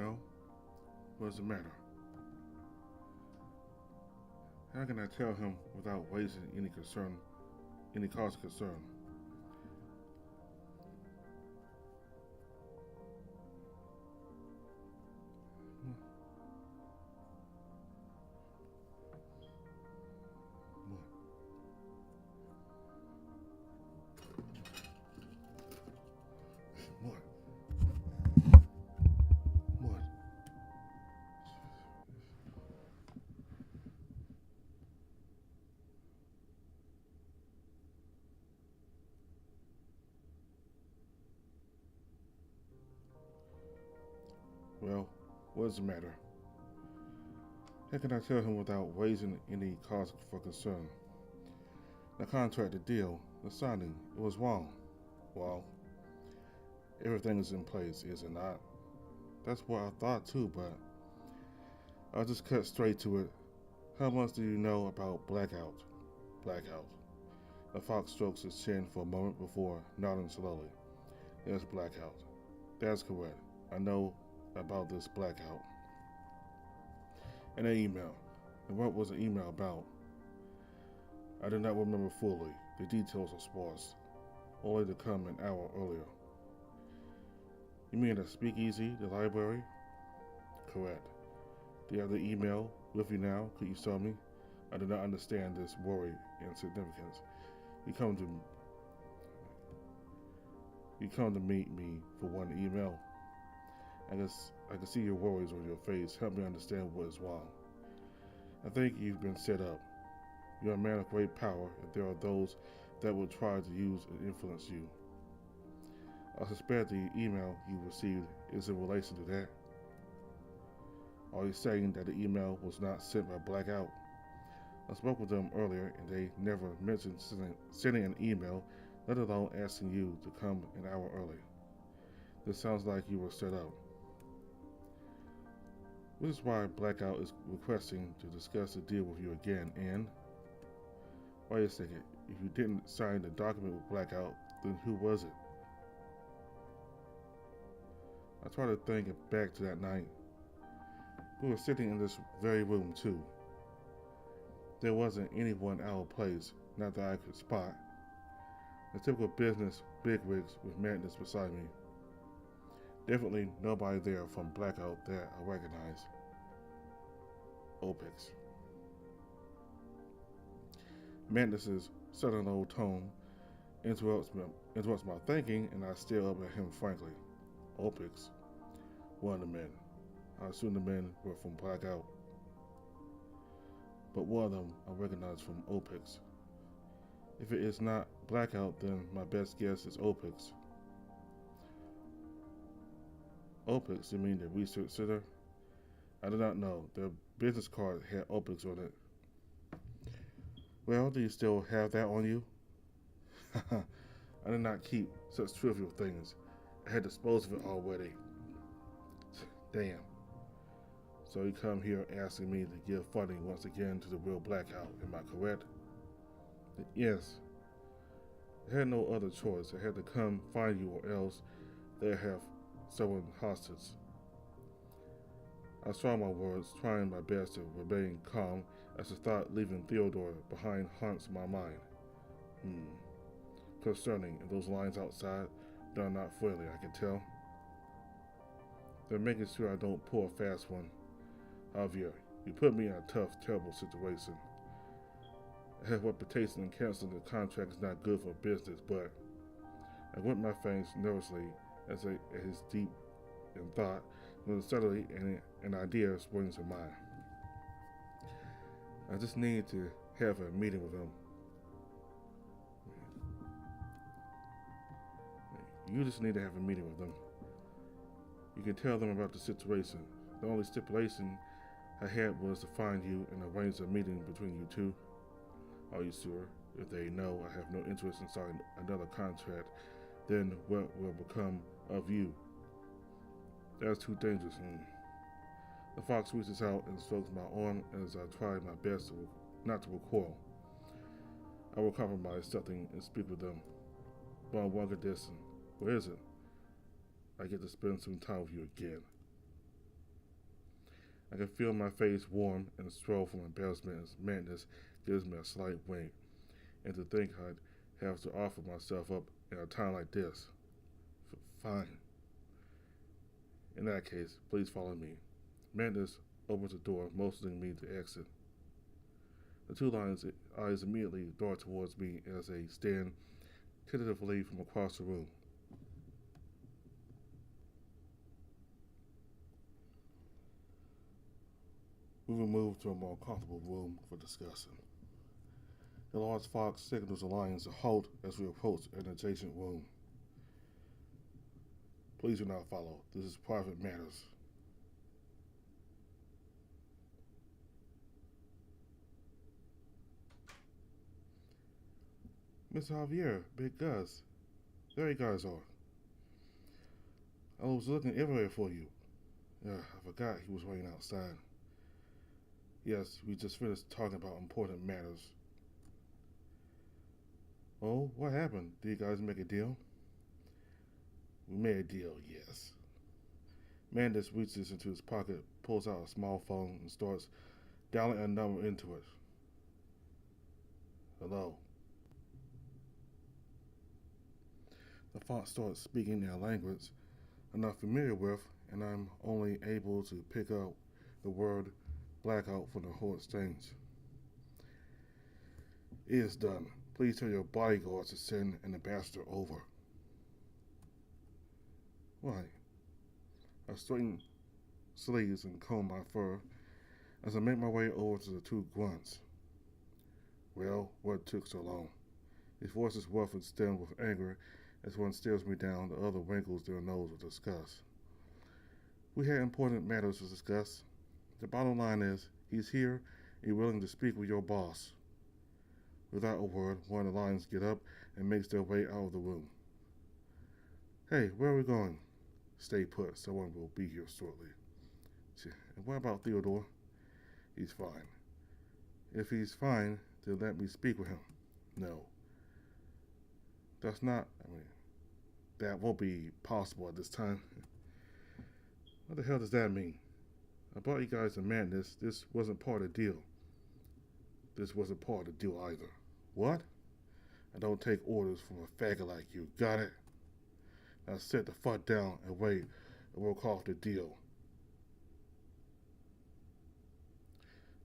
Well, what's the matter? How can I tell him without raising any cause of concern? What? What? Well, what's the matter? How can I tell him without raising any cause for concern? The contract, the deal, the signing, it was wrong. Well, everything is in place, is it not? That's what I thought too, but I'll just cut straight to it. How much do you know about blackout? Blackout. The fox strokes his chin for a moment before nodding slowly. Yes, blackout. That's correct. I know about this blackout. And an email. And what was the email about? I do not remember fully. The details are sparse. Only to come an hour earlier. You mean the speakeasy, the library? Correct. Do you have the email with you now? Could you show me? I do not understand this worry and significance. You come to meet me for one email. I can see your worries on your face. Help me understand what is wrong. I think you've been set up. You're a man of great power, and there are those that will try to use and influence you. I suspect the email you received is in relation to that. Are you saying that the email was not sent by Blackout? I spoke with them earlier, and they never mentioned sending an email, let alone asking you to come an hour early. This sounds like you were set up. Which is why Blackout is requesting to discuss the deal with you again, and wait a second, if you didn't sign the document with Blackout, then who was it? I try to think back to that night. We were sitting in this very room too. There wasn't anyone out of place, not that I could spot. The typical business bigwigs with madness beside me. Definitely nobody there from Blackout that I recognize. Opix. Madness's sudden low tone interrupts my thinking, and I stare up at him frankly. Opix. One of the men. I assume the men were from Blackout. But one of them I recognize from Opix. If it is not Blackout, then my best guess is Opix. Opix, you mean the research center? I do not know. Their business card had Opix on it. Well, do you still have that on you? I did not keep such trivial things. I had disposed of it already. Damn. So you come here asking me to give funding once again to the real Blackout, am I correct? Yes. I had no other choice. I had to come find you, or else they have someone hostage. I saw my words, trying my best to remain calm as the thought leaving Theodore behind haunts my mind. Concerning, and those lines outside, they're not friendly, I can tell. They're making sure I don't pull a fast one. Javier, you put me in a tough, terrible situation. I have reputation, and canceling the contract is not good for business, but I went my fangs nervously as he's deep in thought, when suddenly an idea springs to mind. I just need to have a meeting with him. You just need to have a meeting with them. You can tell them about the situation. The only stipulation I had was to find you and arrange a meeting between you two. Are you sure? If they know I have no interest in signing another contract, then what will become of you? That's too dangerous. The fox reaches out and strokes my arm as I try my best not to recoil. I will compromise something and speak with them. But on longer distance. Where is it? I get to spend some time with you again. I can feel my face warm and swell from embarrassment as madness gives me a slight wink. And to think I'd have to offer myself up in a time like this. Fine. In that case, please follow me. Madness opens the door, motioning me to exit. The two lions' eyes immediately dart towards me as they stand tentatively from across the room. We will move to a more comfortable room for discussing. The large fox signals the lions to halt as we approach an adjacent room. Please do not follow. This is private matters. Mr. Javier, Big Gus. There you guys are. I was looking everywhere for you. I forgot he was waiting outside. Yes, we just finished talking about important matters. Oh, what happened? Did you guys make a deal? We made a deal, yes. Mandus reaches into his pocket, pulls out a small phone, and starts dialing a number into it. Hello. The font starts speaking in a language I'm not familiar with, and I'm only able to pick up the word blackout from the whole exchange. It is done. Please tell your bodyguards to send an ambassador over. Why? I straighten sleeves and comb my fur as I make my way over to the two grunts. Well, what took so long? His voice is rough and stemmed with anger as one stares me down, the other wrinkles their nose with disgust. We had important matters to discuss. The bottom line is, he's here and willing to speak with your boss. Without a word, one of the lions get up and makes their way out of the room. Hey, where are we going? Stay put, someone will be here shortly. And what about Theodore? He's fine. If he's fine, then let me speak with him. No. That won't be possible at this time. What the hell does that mean? I brought you guys to madness. This wasn't part of the deal. This wasn't part of the deal either. What? I don't take orders from a faggot like you. Got it? Now sit the fuck down and wait and work off the deal.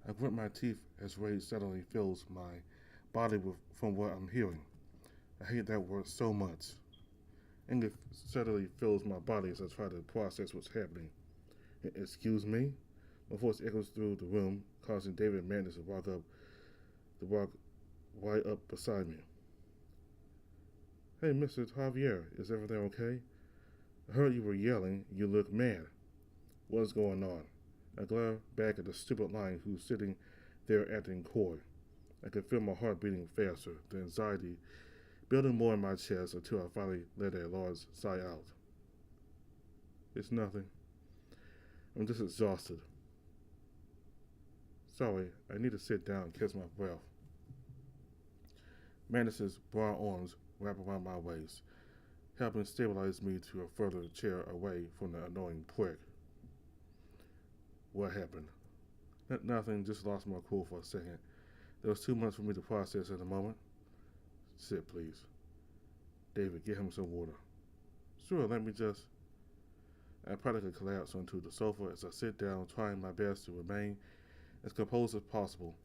I grit my teeth as rage suddenly fills my body from what I'm hearing. I hate that word so much. Anger suddenly fills my body as I try to process what's happening. Excuse me? My voice echoes through the room, causing David Madness to walk right up beside me. Hey, Mr. Javier, is everything okay? I heard you were yelling. You look mad. What's going on? I glare back at the stupid lion who's sitting there acting coy. I can feel my heart beating faster, the anxiety building more in my chest until I finally let a large sigh out. It's nothing. I'm just exhausted. Sorry, I need to sit down and catch my breath. Madness's broad arms wrap around my waist, helping stabilize me to a further chair away from the annoying prick. What happened? Nothing, just lost my cool for a second. There was too much for me to process at the moment. Sit, please. David, get him some water. Sure, let me just... I practically collapse onto the sofa as I sit down, trying my best to remain as composed as possible.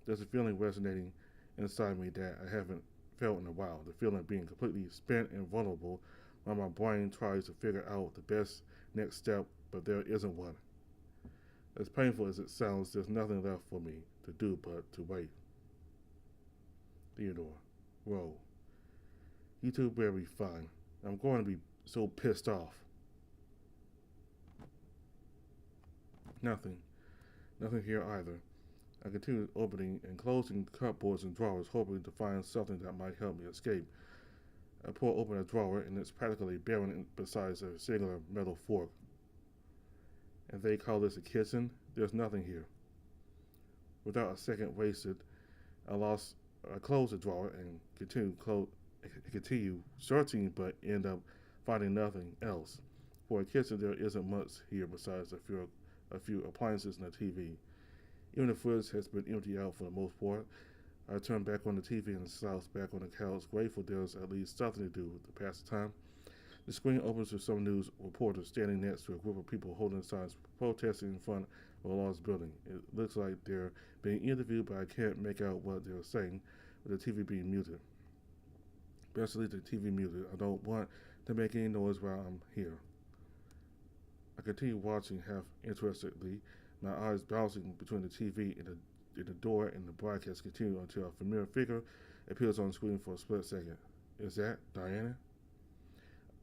There's a feeling resonating inside me that I haven't felt in a while, the feeling of being completely spent and vulnerable while my brain tries to figure out the best next step, but there isn't one. As painful as it sounds, there's nothing left for me to do but to wait. Theodore, whoa. You two better be fine. I'm going to be so pissed off. Nothing here either. I continue opening and closing cupboards and drawers, hoping to find something that might help me escape. I pull open a drawer, and it's practically barren besides a singular metal fork. And they call this a kitchen? There's nothing here. Without a second wasted, I close the drawer and continue searching, but end up finding nothing else. For a kitchen, there isn't much here besides a few appliances and a TV. Even the fridge has been emptied out for the most part. I turn back on the TV and slouch back on the couch, grateful there's at least something to do to pass the time. The screen opens with some news reporters standing next to a group of people holding signs protesting in front of a large building. It looks like they're being interviewed, but I can't make out what they're saying with the TV being muted. Especially the TV muted. I don't want to make any noise while I'm here. I continue watching half interestedly, my eyes bouncing between the TV and the door, and the broadcast continue until a familiar figure appears on the screen for a split second. Is that Diana?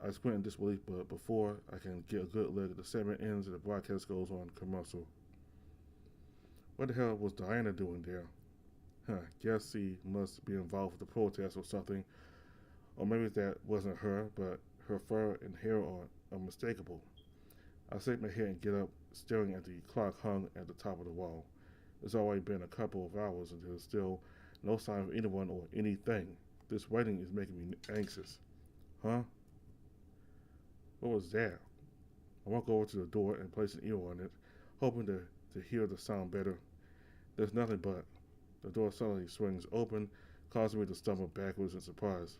I squint in disbelief, but before I can get a good look, the segment ends and the broadcast goes on commercial. What the hell was Diana doing there? Guess she must be involved with the protest or something. Or maybe that wasn't her, but her fur and hair are unmistakable. I shake my head and get up, staring at the clock hung at the top of the wall. It's already been a couple of hours and there's still no sign of anyone or anything. This waiting is making me anxious. Huh? What was that? I walk over to the door and place an ear on it, hoping to hear the sound better. There's nothing but. The door suddenly swings open, causing me to stumble backwards in surprise.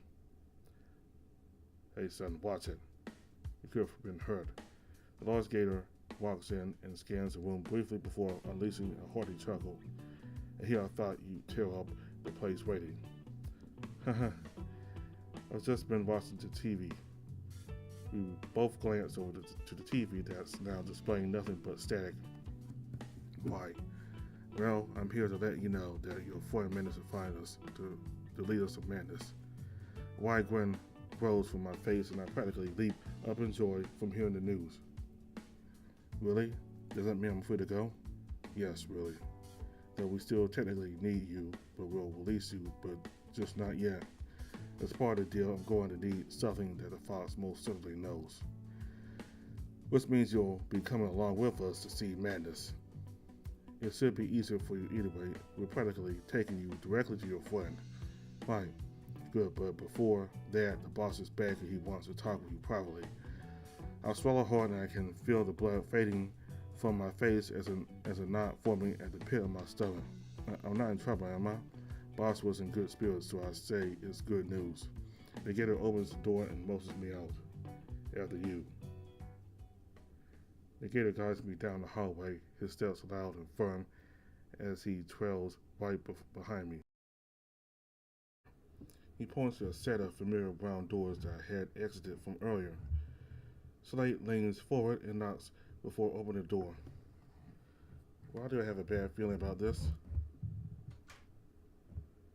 Hey son, watch it. You could have been hurt. The large gator walks in and scans the room briefly before unleashing a hearty chuckle. And here I thought you'd tear up the place waiting. Haha. I've just been watching the TV. We both glance over to the TV that's now displaying nothing but static. Why? Well, I'm here to let you know that your 40 minutes to find us, to lead us to madness. A wide grin grows from my face and I practically leap up in joy from hearing the news. Really? Does that mean I'm free to go? Yes, really. Though we still technically need you, but we'll release you, but just not yet. As part of the deal, I'm going to need something that the Fox most certainly knows. Which means you'll be coming along with us to see madness. It should be easier for you either way. We're practically taking you directly to your friend. Fine. Good, but before that, the boss is back and he wants to talk with you privately. I'll swallow hard and I can feel the blood fading from my face as a knot forming at the pit of my stomach. I'm not in trouble, am I? Boss was in good spirits, so I say it's good news. The gator opens the door and motions me out. After you. The gator guides me down the hallway, his steps loud and firm as he trails right behind me. He points to a set of familiar brown doors that I had exited from earlier. Slate leans forward and knocks before opening the door. Why do I have a bad feeling about this?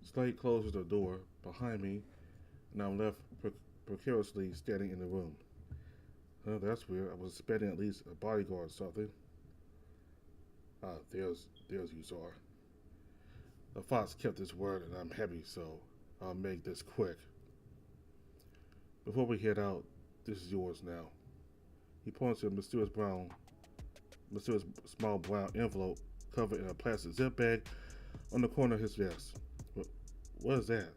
Slate closes the door behind me, and I'm left precariously standing in the room. That's weird. I was expecting at least a bodyguard or something. There's you, Czar. The Fox kept his word, and I'm happy, so I'll make this quick. Before we head out, this is yours now. He points to a mysterious small brown envelope covered in a plastic zip bag on the corner of his desk. What is that?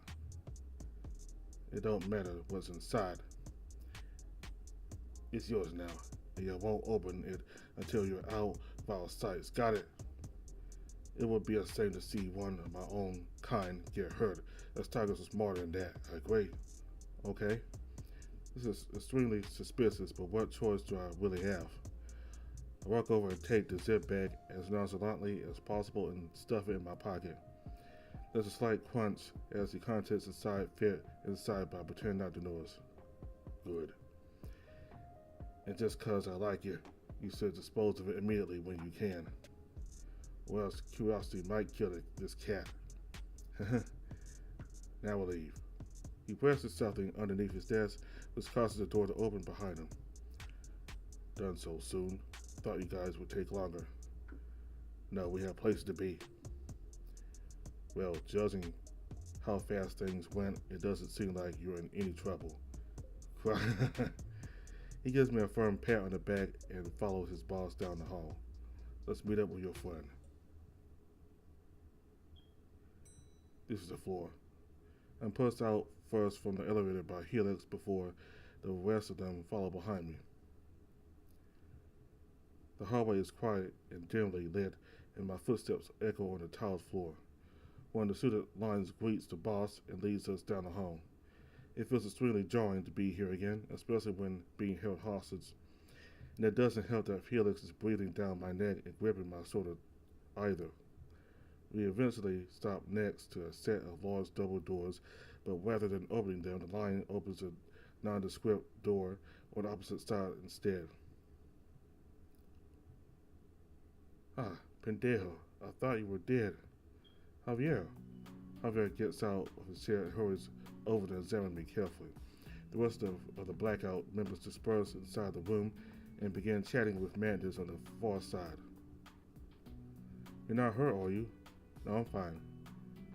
It don't matter what's inside. It's yours now, and you won't open it until you're out of our sights. Got it? It would be a shame to see one of my own kind get hurt, as tigers are smarter than that. I agree. Okay. This is extremely suspicious, but what choice do I really have? I walk over and take the zip bag as nonchalantly as possible and stuff it in my pocket. There's a slight crunch as the contents inside fit inside, but I pretend not to notice. Good. And just 'cause I like it, you should dispose of it immediately when you can. Or else curiosity might kill this cat. Now we'll leave. He presses something underneath his desk, which causes the door to open behind him. Done so soon. Thought you guys would take longer. No, we have places to be. Well, judging how fast things went, it doesn't seem like you're in any trouble. He gives me a firm pat on the back and follows his boss down the hall. Let's meet up with your friend. This is the floor. I'm pushed out first from the elevator by Helix before the rest of them follow behind me. The hallway is quiet and dimly lit, and my footsteps echo on the tiled floor. One of the suited lines greets the boss and leads us down the hall. It feels extremely jarring to be here again, especially when being held hostage. And it doesn't help that Felix is breathing down my neck and gripping my shoulder either. We eventually stop next to a set of large double doors, but rather than opening them, the lion opens a nondescript door on the opposite side instead. Ah, pendejo, I thought you were dead. Javier. Javier gets out of his chair and hurries over to examine me carefully. The rest of the blackout members disperse inside the room and begin chatting with Mandis on the far side. You're not hurt, are you? No, I'm fine.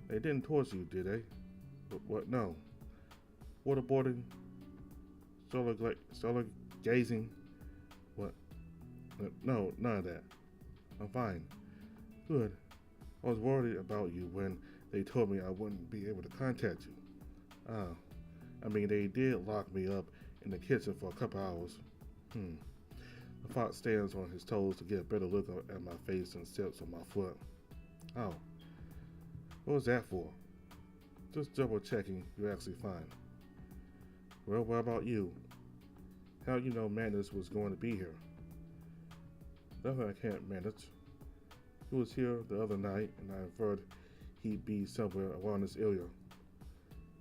They didn't torture you, did they? What? No. Waterboarding? Solar gazing? What? No, none of that. I'm fine. Good. I was worried about you when they told me I wouldn't be able to contact you. Ah, I mean, they did lock me up in the kitchen for a couple hours. The fox stands on his toes to get a better look at my face and steps on my foot. Oh, what was that for? Just double checking you're actually fine. Well, what about you? How you know Manus was going to be here? Nothing I can't manage. He was here the other night, and I inferred he'd be somewhere around this area.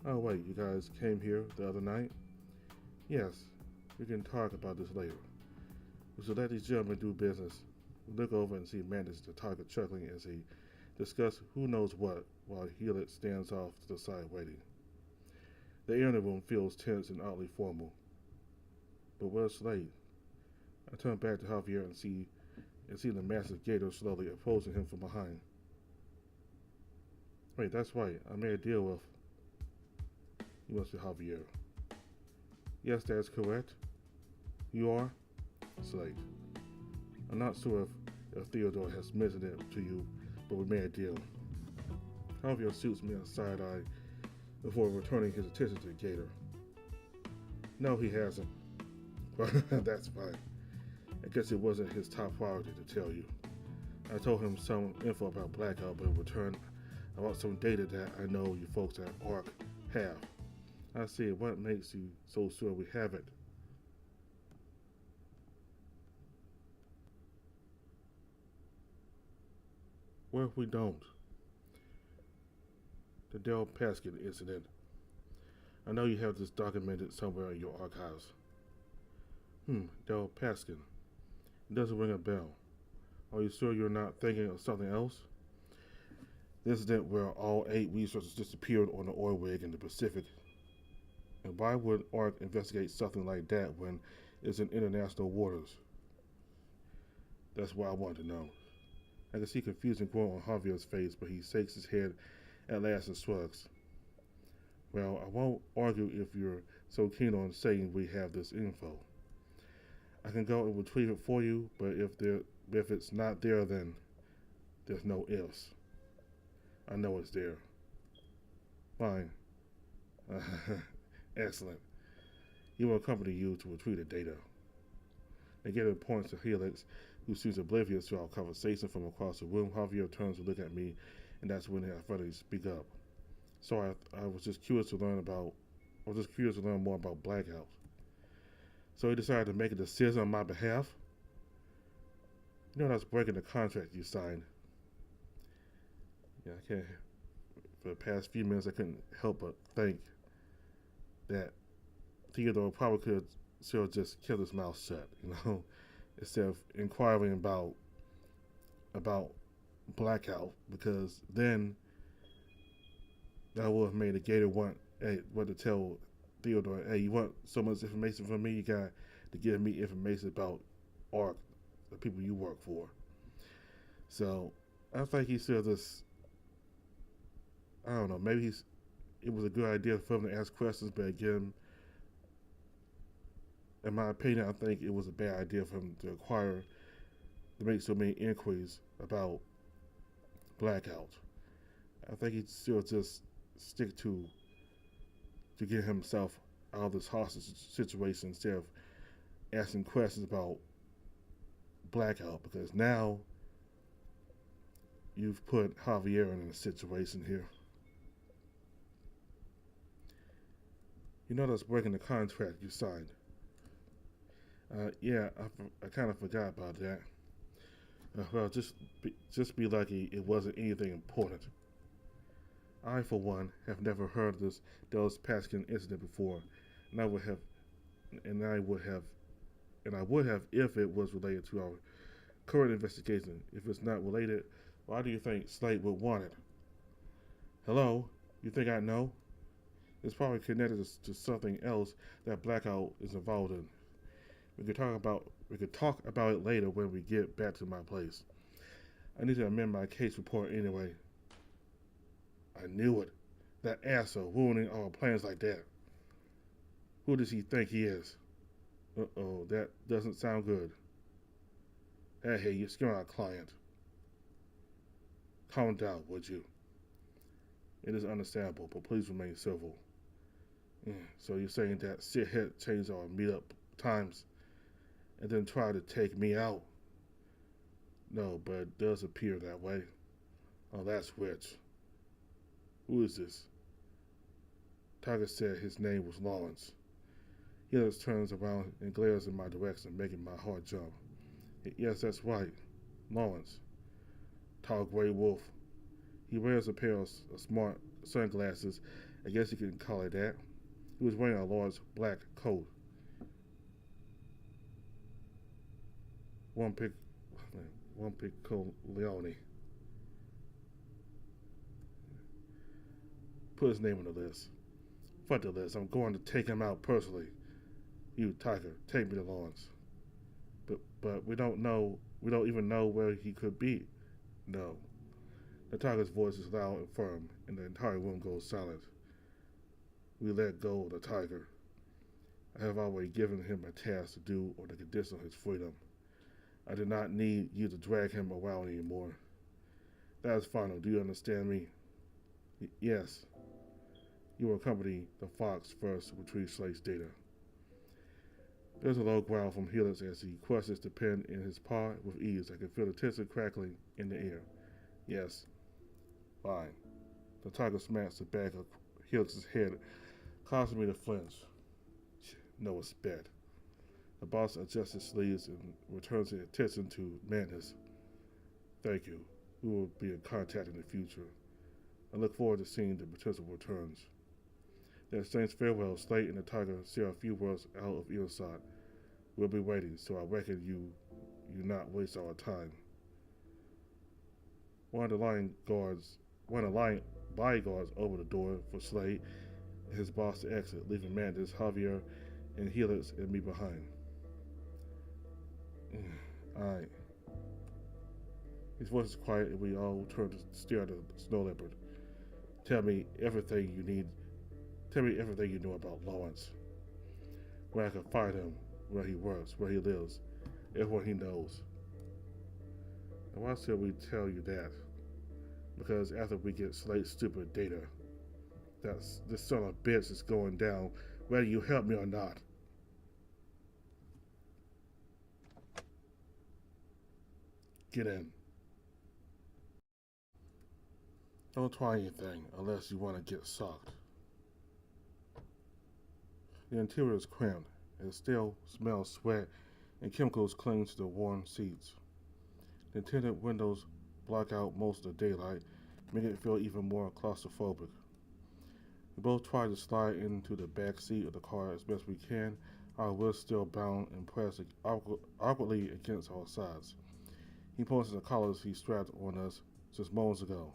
Oh wait, you guys came here the other night? Yes, we can talk about this later. We should let these gentlemen do business. We look over and see Manus the target chuckling as he discusses who knows what while Hewlett stands off to the side waiting. The air in the room feels tense and oddly formal. But where's Slade? I turn back to Javier and see the massive gator slowly approaching him from behind. Wait, that's right. I made a deal with... You must be Javier. Yes, that's correct. You are? Slade. I'm not sure if Theodore has mentioned it to you, but we made a deal. Javier shoots me a side eye before returning his attention to the gator. No, he hasn't. But that's fine. I guess it wasn't his top priority to tell you. I told him some info about Blackout, but in return, I want some data that I know you folks at ARC have. I see. What makes you so sure we have it? What if we don't? The Del Paskin incident. I know you have this documented somewhere in your archives. Del Paskin. It doesn't ring a bell. Are you sure you're not thinking of something else? The incident where all 8 researchers disappeared on the oil rig in the Pacific. And why would ARC investigate something like that when it's in international waters? That's what I want to know. I can see confusion growing on Javier's face, but he shakes his head at last and shrugs. Well, I won't argue if you're so keen on saying we have this info. I can go and retrieve it for you, but if it's not there, then there's no ifs. I know it's there. Fine. Excellent. He will accompany you to retrieve the data. Negative points to Helix, who seems oblivious to our conversation from across the room. Javier turns to look at me, and that's when I finally speak up. So I was just curious to learn more about Blackout. So he decided to make a decision on my behalf. You know that's breaking the contract you signed. Yeah, I can't. For the past few minutes, I couldn't help but think that Theodore probably could still just kept his mouth shut, instead of inquiring about Blackout, because then that would have made the Gator want to tell Theodore, hey, you want so much information from me, you got to give me information about ARC, the people you work for. So I think he still just, I don't know, maybe it was a good idea for him to ask questions, but again, in my opinion, I think it was a bad idea for him to make so many inquiries about Blackout. I think he'd still just stick to get himself out of this hostage situation instead of asking questions about blackout because now you've put Javier in a situation here. You know that's breaking the contract you signed. Yeah, I kind of forgot about that. Well, just be lucky it wasn't anything important. I, for one, have never heard of this Dallas Paskin incident before, and I would have, and I would have, and I would have if it was related to our current investigation. If it's not related, why do you think Slate would want it? Hello? You think I know? It's probably connected to something else that Blackout is involved in. We could talk about it later when we get back to my place. I need to amend my case report anyway. I knew it. That asshole ruining our plans like that. Who does he think he is? Uh-oh, that doesn't sound good. Hey, you're scaring our client. Calm down, would you? It is understandable, but please remain civil. So you're saying that Sid had changed our meetup times and then tried to take me out? No, but it does appear that way. Oh, that's rich. Who is this? Tiger said his name was Lawrence. He just turns around and glares in my direction, making my heart jump. Yes, that's right. Lawrence. Tall gray wolf. He wears a pair of smart sunglasses. I guess you can call it that. He was wearing a large black coat. One pick Leone. Put his name on the list. Fuck the list. I'm going to take him out personally. You, Tiger, take me to Lawrence. But we don't even know where he could be. No. The Tiger's voice is loud and firm, and the entire room goes silent. We let go of the Tiger. I have already given him a task to do on the condition of his freedom. I do not need you to drag him around anymore. That is final. Do you understand me? Yes. You will accompany the Fox first to retrieve Slate's data. There's a low growl from Helix as he crushes the pen in his paw with ease. I can feel the tension crackling in the air. Yes. Fine. The Tiger smacks the back of Helix's head, causing me to flinch. No, it's bad. The boss adjusts his sleeves and returns his attention to Mantis. Thank you. We will be in contact in the future. I look forward to seeing the potential returns. They exchange farewell. Slate and the Tiger share a few words out of earshot. We'll be waiting, so I reckon you not waste our time. One of the bodyguards opened the door for Slate and his boss to exit, leaving Mantis, Javier, and Helix and me behind. Alright. His voice is quiet and we all turn to stare at the snow leopard. Tell me everything you know about Lawrence. Where I can find him, where he works, where he lives, everyone he knows. And why should we tell you that? Because after we get Slate's stupid data, this son of a bitch is going down, whether you help me or not. Get in. Don't try anything unless you want to get sucked. The interior is cramped, and it still smells sweat and chemicals cling to the worn seats. The tinted windows block out most of the daylight, making it feel even more claustrophobic. We both try to slide into the back seat of the car as best we can, our wrists still bound and pressed awkwardly against our sides. He points to the collars he strapped on us just moments ago.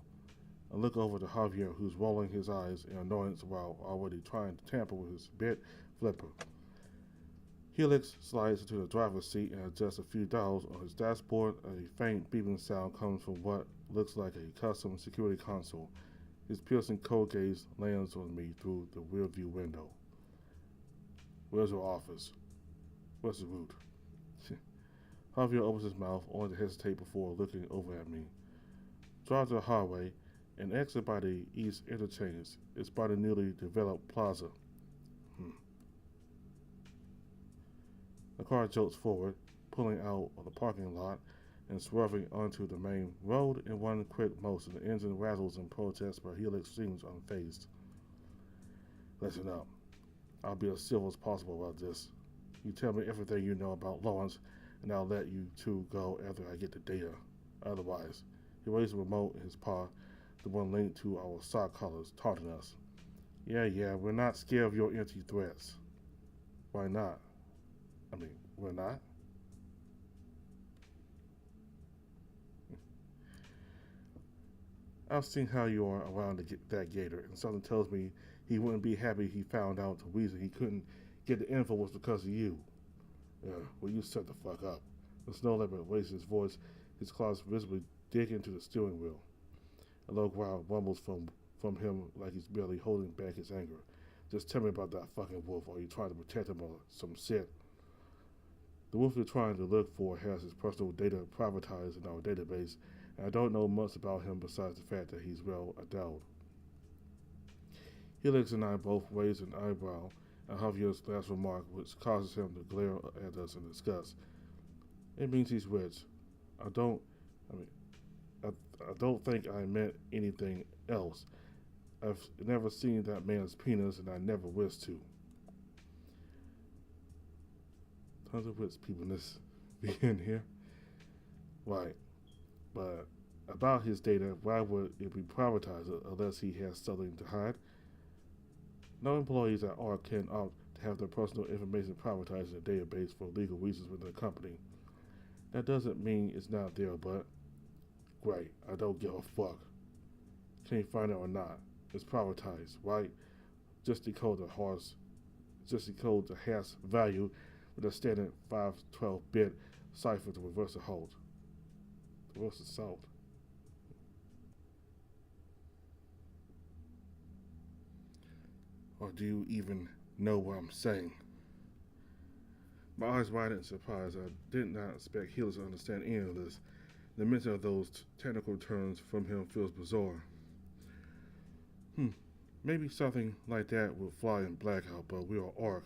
I look over to Javier, who's rolling his eyes in annoyance while already trying to tamper with his bit flipper. Helix slides into the driver's seat and adjusts a few dials on his dashboard. A faint beeping sound comes from what looks like a custom security console. His piercing cold gaze lands on me through the rearview window. Where's your office? What's the route? Javier opens his mouth, only to hesitate before looking over at me. Drive to the highway and exit by the east interchange. It's by the newly developed plaza. The car jolts forward, pulling out of the parking lot and swerving onto the main road in one quick motion. The engine rattles in protest, but Helix seems unfazed. Listen up. I'll be as civil as possible about this. You tell me everything you know about Lawrence, and I'll let you two go after I get the data. Otherwise, he raised the remote in his paw, the one linked to our sock collars, taunting us. Yeah, we're not scared of your empty threats. Why not? We're not? I've seen how you are around that gator, and something tells me he wouldn't be happy he found out the reason he couldn't get the info was because of you. Will you shut the fuck up? The snow leopard raised his voice, his claws visibly dig into the steering wheel. A low growl rumbles from him like he's barely holding back his anger. Just tell me about that fucking wolf, or are you trying to protect him or some shit? The wolf you're trying to look for has his personal data privatized in our database, and I don't know much about him besides the fact that he's well endowed. Helix and I both raised an eyebrow at Javier's last remark, which causes him to glare at us in disgust. It means he's rich. I don't think I meant anything else. I've never seen that man's penis, and I never wish to. Tons of rich people in this be in here. Right. But about his data, why would it be privatized unless he has something to hide? No employees at ARC can opt to have their personal information privatized in a database for legal reasons within the company. That doesn't mean it's not there, but great, I don't give a fuck. Can you find it or not? It's privatized, right? Just decode the hash value with a standard 512-bit cipher to reverse the hold. Reverse the salt. Or do you even know what I'm saying? My eyes widened in surprise. I did not expect Helix to understand any of this. The mention of those technical terms from him feels bizarre. Maybe something like that would fly in Blackout, but we are ARC.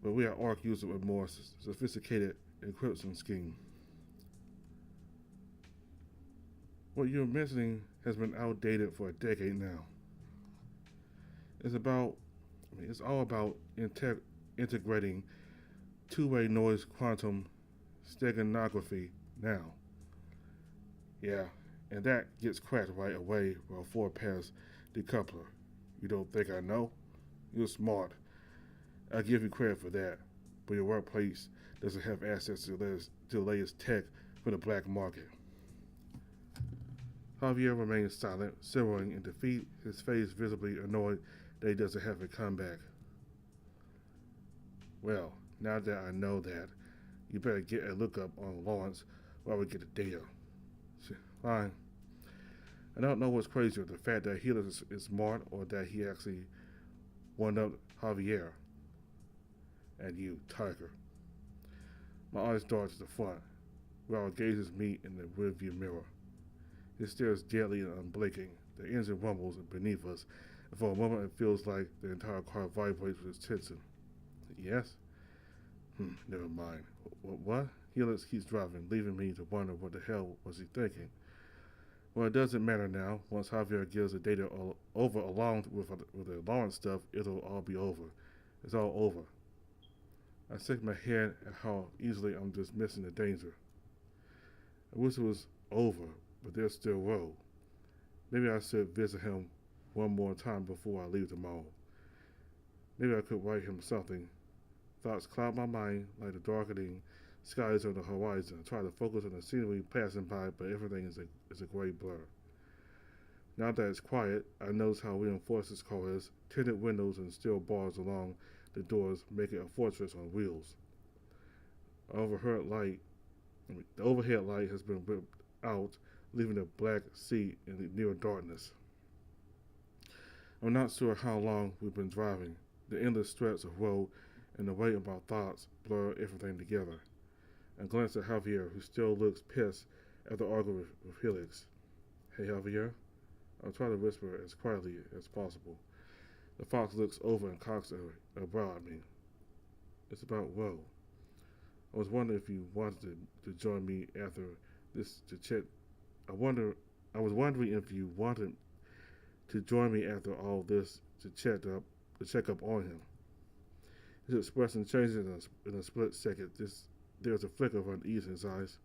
But we are ARC using a more sophisticated encryption scheme. What you're mentioning has been outdated for a decade now. It's all about integrating two-way noise quantum steganography now. Yeah, and that gets cracked right away before past decoupler. You don't think I know? You're smart. I'll give you credit for that, but your workplace doesn't have access to the latest tech for the black market. Javier remains silent, simmering in defeat, his face visibly annoyed that he doesn't have a comeback. Well, now that I know that, you better get a lookup on Lawrence while we get the data. Fine. I don't know what's crazier, the fact that Helix is smart or that he actually one-upped Javier. And you, Tiger. My eyes dart to the front, where our gazes meet in the rearview mirror. It stares deadly and unblinking. The engine rumbles beneath us, and for a moment it feels like the entire car vibrates with its tension. Yes? Never mind. What? Helix keeps driving, leaving me to wonder what the hell was he thinking. Well, it doesn't matter now. Once Javier gives the data over along with the Lawrence stuff, it'll all be over. It's all over. I shake my head at how easily I'm dismissing the danger. I wish it was over, but there's still road. Maybe I should visit him one more time before I leave tomorrow. Maybe I could write him something. Thoughts cloud my mind like the darkening skies on the horizon. I try to focus on the scenery passing by, but everything is a gray blur. Now that it's quiet, I notice how reinforced this car is, tinted windows and steel bars along the doors make it a fortress on wheels. The overhead light has been ripped out, leaving a black seat in the near darkness. I'm not sure how long we've been driving. The endless stretch of road and the weight of my thoughts blur everything together. I glance at Javier, who still looks pissed after arguing with Helix. Hey, Javier? I'll try to whisper as quietly as possible. The fox looks over and cocks a brow at me. It's about Woe. I was wondering if you wanted to join me after this to check. I wonder. I was wondering if you wanted to join me after all this to check up on him. His expression changes in a split second. There was a flicker of unease in his eyes.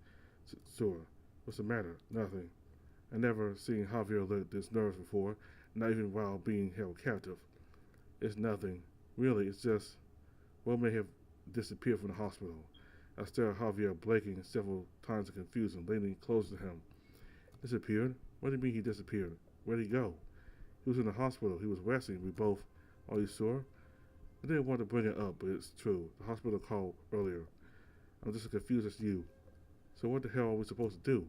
Sure. What's the matter? Nothing. I never seen Javier look this nervous before, not even while being held captive. It's nothing. Really, it's just Will may have disappeared from the hospital. I stared at Javier, blinking several times in confusion, leaning close to him. Disappeared? What do you mean he disappeared? Where'd he go? He was in the hospital. He was resting. We both. Are you sure? I didn't want to bring it up, but it's true. The hospital called earlier. I'm just as confused as you. So what the hell are we supposed to do?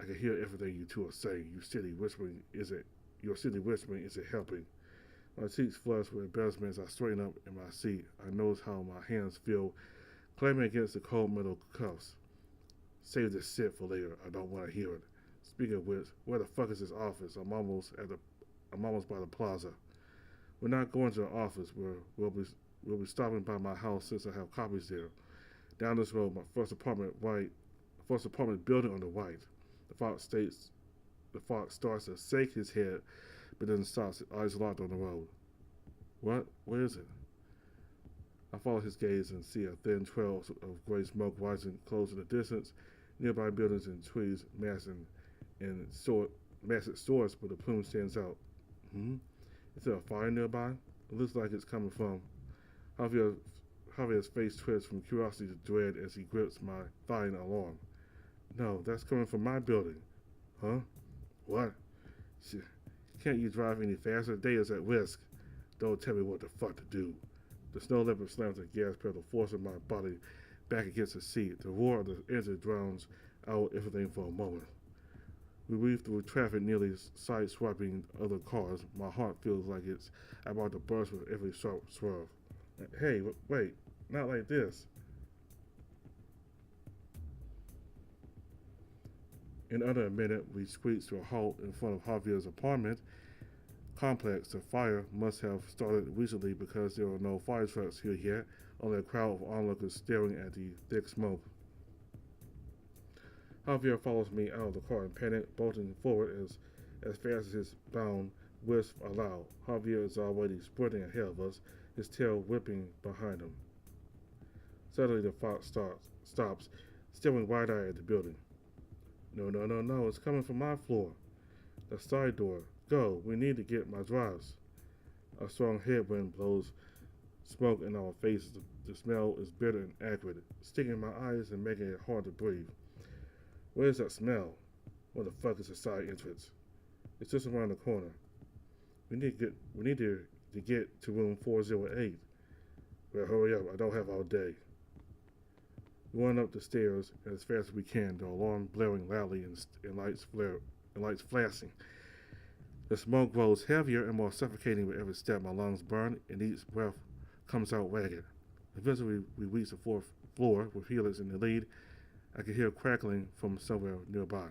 I can hear everything you two are saying. Your silly whispering isn't helping. My cheeks flushed with embarrassment as I straighten up in my seat. I notice how my hands feel clamming against the cold metal cuffs. Save this shit for later. I don't want to hear it. Speaking of which, where the fuck is this office? I'm almost by the plaza. We're not going to the office. We'll be stopping by my house since I have copies there. Down this road, my first apartment building on the right. The fox starts to shake his head, but then stops, eyes locked on the road. What? Where is it? I follow his gaze and see a thin trail of gray smoke rising close in the distance. Nearby buildings and trees massing stores, but the plume stands out. Is there a fire nearby? It looks like it's coming from. Javier's face twists from curiosity to dread as he grips my thine alarm. No, that's coming from my building. Huh? What? Shit. Can't you drive any faster? The day is at risk. Don't tell me what the fuck to do. The snow leopard slams the gas pedal, forcing my body back against the seat. The roar of the engine drowns out everything for a moment. We weave through traffic, nearly side-swiping other cars. My heart feels like it's about to burst with every sharp swerve. Hey, wait, not like this. In under a minute, we squeeze to a halt in front of Javier's apartment complex. The fire must have started recently because there are no fire trucks here yet, only a crowd of onlookers staring at the thick smoke. Javier follows me out of the car in panic, bolting forward as fast as his bound wrists allow. Javier is already sprinting ahead of us, his tail whipping behind him. Suddenly the fox stops, staring wide-eyed at the building. No, it's coming from my floor. The side door. Go, we need to get my drives. A strong headwind blows smoke in our faces. The smell is bitter and acrid, sticking in my eyes and making it hard to breathe. Where is that smell? Where the fuck is the side entrance? It's just around the corner. We need to get to room 408. Well, hurry up, I don't have all day. We run up the stairs as fast as we can, the alarm blaring loudly and lights flashing. The smoke grows heavier and more suffocating with every step. My lungs burn, and each breath comes out ragged. Eventually, we reach the fourth floor with Helix in the lead. I can hear crackling from somewhere nearby.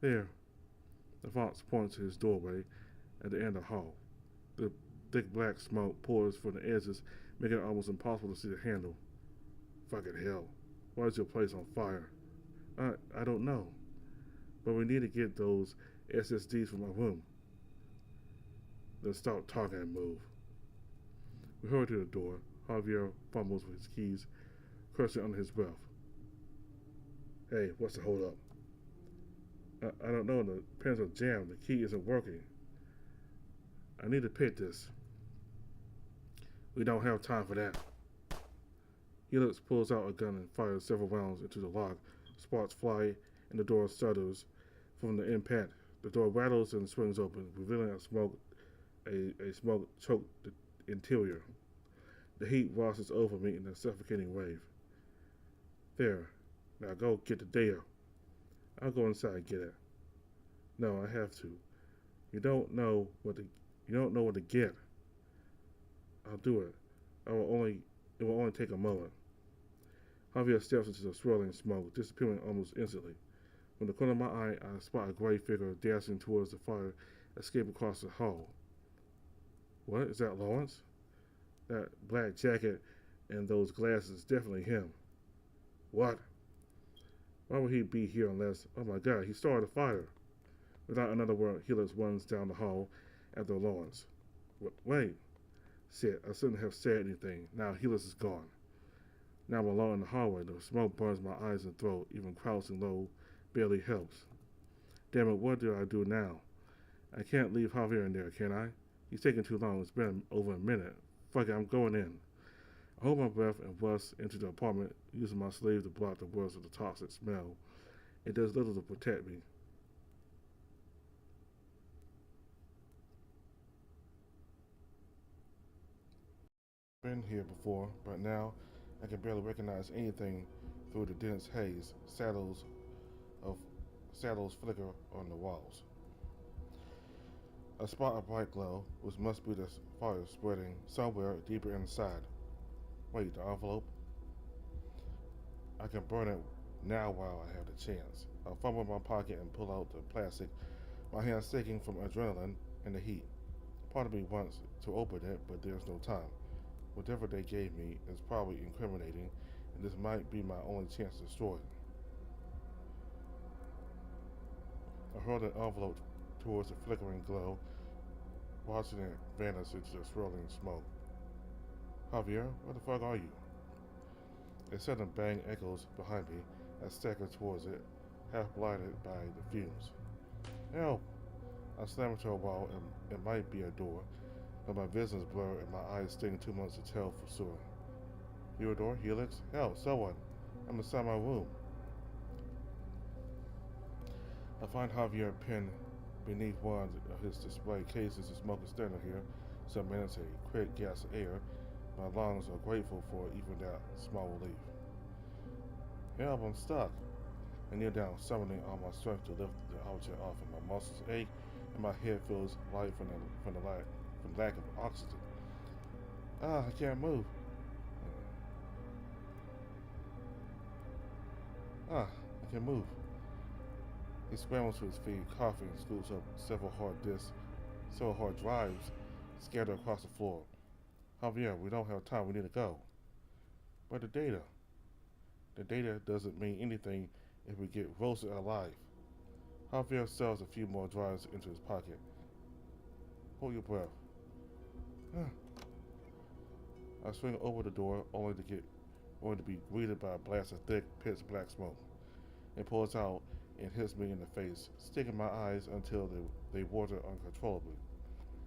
There. The fox points to his doorway at the end of the hall. The thick black smoke pours from the edges, making it almost impossible to see the handle. Fucking hell. Why is your place on fire? I don't know. But we need to get those SSDs from my room. Then stop talking and move. We hurry to the door. Javier fumbles with his keys, cursing under his breath. Hey, what's the hold up? I don't know. The pins are jammed. The key isn't working. I need to pick this. We don't have time for that. Helix pulls out a gun and fires several rounds into the lock. Sparks fly and the door shudders from the impact. The door rattles and swings open, revealing a smoke-choked interior. The heat washes over me in a suffocating wave. There. Now go get the data. I'll go inside and get it. No, I have to. You don't know what to get. I'll do it. It will only take a moment. Javier steps into the swirling smoke, disappearing almost instantly. From the corner of my eye, I spot a gray figure dashing towards the fire, escape across the hall. What? Is that Lawrence? That black jacket And those glasses, definitely him. What? Why would he be here unless. Oh my god, he started a fire. Without another word, Helix runs down the hall after Lawrence. Wait. Shit, I shouldn't have said anything. Now Helix is gone. Now I'm alone in the hallway. The smoke burns my eyes and throat. Even crouching low barely helps. Damn it, what do I do now? I can't leave Javier in there, can I? He's taking too long. It's been over a minute. Fuck it, I'm going in. I hold my breath and rush into the apartment, using my sleeve to block the worst of the toxic smell. It does little to protect me. Been here before, but now I can barely recognize anything through the dense haze. Of shadows flicker on the walls. A spot of bright glow, which must be the fire spreading somewhere deeper inside. Wait, the envelope? I can burn it now while I have the chance. I fumble in my pocket and pull out the plastic, my hands shaking from adrenaline and the heat. Part of me wants to open it, but there's no time. Whatever they gave me is probably incriminating, and this might be my only chance to destroy it. I hurl the envelope towards the flickering glow, watching it vanish into the swirling smoke. Javier, where the fuck are you? A sudden bang echoes behind me. I stagger towards it, half blinded by the fumes. Help! I slam into a wall, and it might be a door, but my vision's blurred and my eyes sting too much to tell for sure. Theodore, Helix, help, someone! I'm inside my room. I find Javier pinned beneath one of his display cases. The smoke is thinner here. Some minutes a quick gas of air. My lungs are grateful for even that small relief. Help, I'm stuck. I kneel down, summoning all my strength to lift the object off, and my muscles ache, and my head feels light from the lack of oxygen. I can't move. I can move. He scrambles to his feet, coughing, and scoops up several hard drives scattered across the floor. Javier, we don't have time, we need to go. But the data. The data doesn't mean anything if we get roasted alive. Javier shoves a few more drives into his pocket. Hold your breath. I swing over the door only to be greeted by a blast of thick, pitch black smoke. It pours out and hits me in the face, sticking my eyes until they water uncontrollably.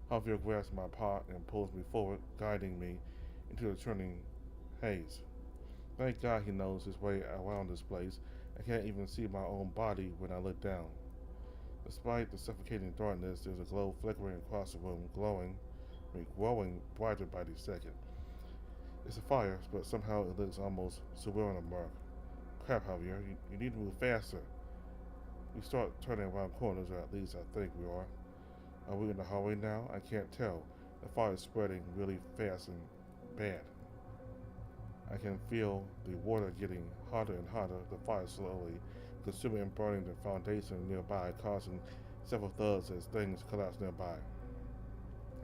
Javier grabs my paw and pulls me forward, guiding me into the turning haze. Thank God he knows his way around this place. I can't even see my own body when I look down. Despite the suffocating darkness, there's a glow flickering across the room, growing brighter by the second. It's a fire, but somehow it looks almost surreal in the mark. Crap, Javier, you need to move faster. We start turning around corners, or at least I think we are. Are we in the hallway now? I can't tell. The fire is spreading really fast and bad. I can feel the water getting hotter and hotter, the fire slowly consuming and burning the foundation nearby, causing several thuds as things collapse nearby.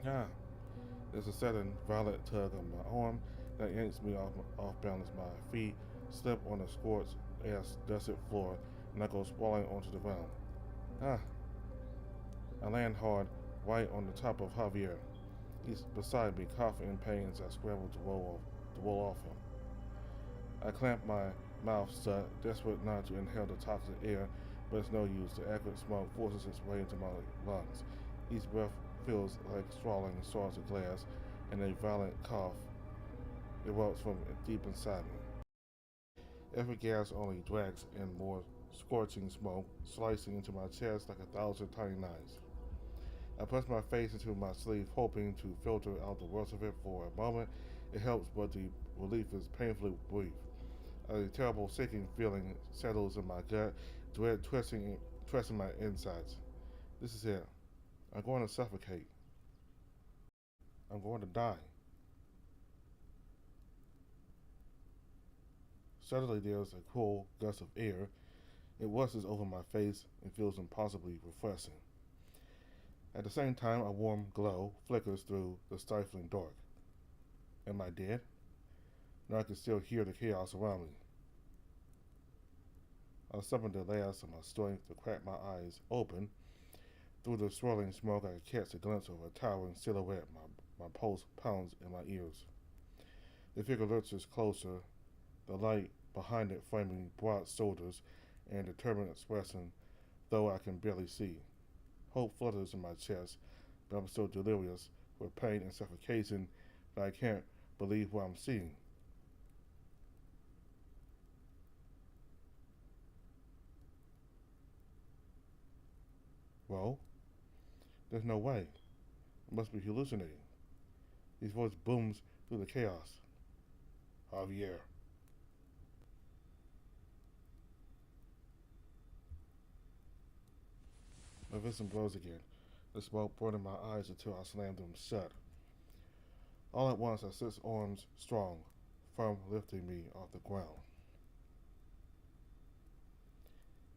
There's a sudden violent tug on my arm that yanks me off balance. My feet slip on the scorched ass dusted floor, and I go sprawling onto the ground. I land hard right on the top of Javier. He's beside me, coughing in pain as I scramble to roll off him. I clamp my mouth shut, desperate not to inhale the toxic air, but it's no use. The acrid smoke forces its way into my lungs. Each breath feels like swallowing shards of glass, and a violent cough erupts from deep inside me. Every gas only drags in more scorching smoke, slicing into my chest like 1,000 tiny knives. I press my face into my sleeve, hoping to filter out the worst of it for a moment. It helps, but the relief is painfully brief. A terrible sinking feeling settles in my gut, dread twisting my insides. This is it. I'm going to suffocate. I'm going to die. Suddenly there's a cool gust of air. It rushes over my face and feels impossibly refreshing. At the same time, a warm glow flickers through the stifling dark. Am I dead? and I could still hear the chaos around me. I summoned the last of my strength to crack my eyes open. Through the swirling smoke, I could catch a glimpse of a towering silhouette. My pulse pounds in my ears. The figure lurches closer, the light behind it framing broad shoulders and determined expression, though I can barely see. Hope flutters in my chest, but I'm so delirious with pain and suffocation that I can't believe what I'm seeing. Well, there's no way. I must be hallucinating. His voice booms through the chaos. Javier. My vision blows again, the smoke burning my eyes until I slam them shut. All at once I sense arms strong, firm lifting me off the ground.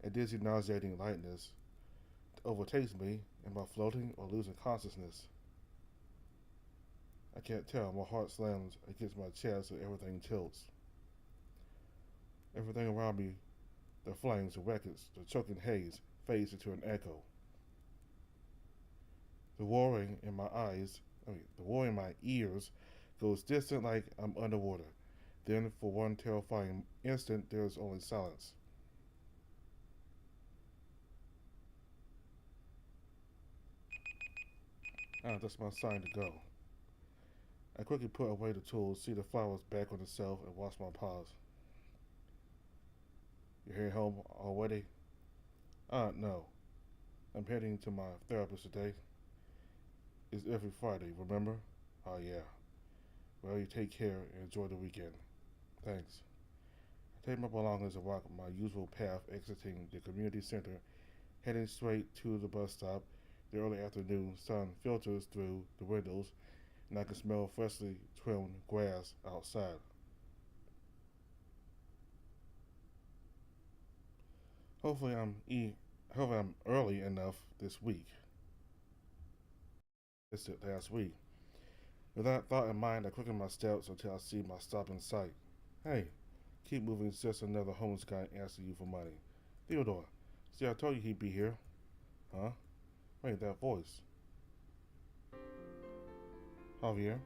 A dizzy, nauseating lightness overtakes me. Am I floating or losing consciousness? I can't tell. My heart slams against my chest and everything tilts. Everything around me, the flames, the wreckage, the choking haze, fades into an echo. The roaring in my ears goes distant like I'm underwater. Then, for one terrifying instant, there is only silence. That's my sign to go. I quickly put away the tools, see the flowers back on the shelf, and wash my paws. You're heading home already? No. I'm heading to my therapist today. It's every Friday, remember? Oh, yeah. Well, you take care and enjoy the weekend. Thanks. I take my belongings and walk my usual path, exiting the community center, heading straight to the bus stop. The early afternoon sun filters through the windows, and I can smell freshly trimmed grass outside. Hopefully I'm early enough this week. It's it last week. With that thought in mind, I quicken my steps until I see my stop in sight. Hey, keep moving, it's just another homeless guy asking you for money. Theodore, see, I told you he'd be here. Huh? Wait, that voice. Javier?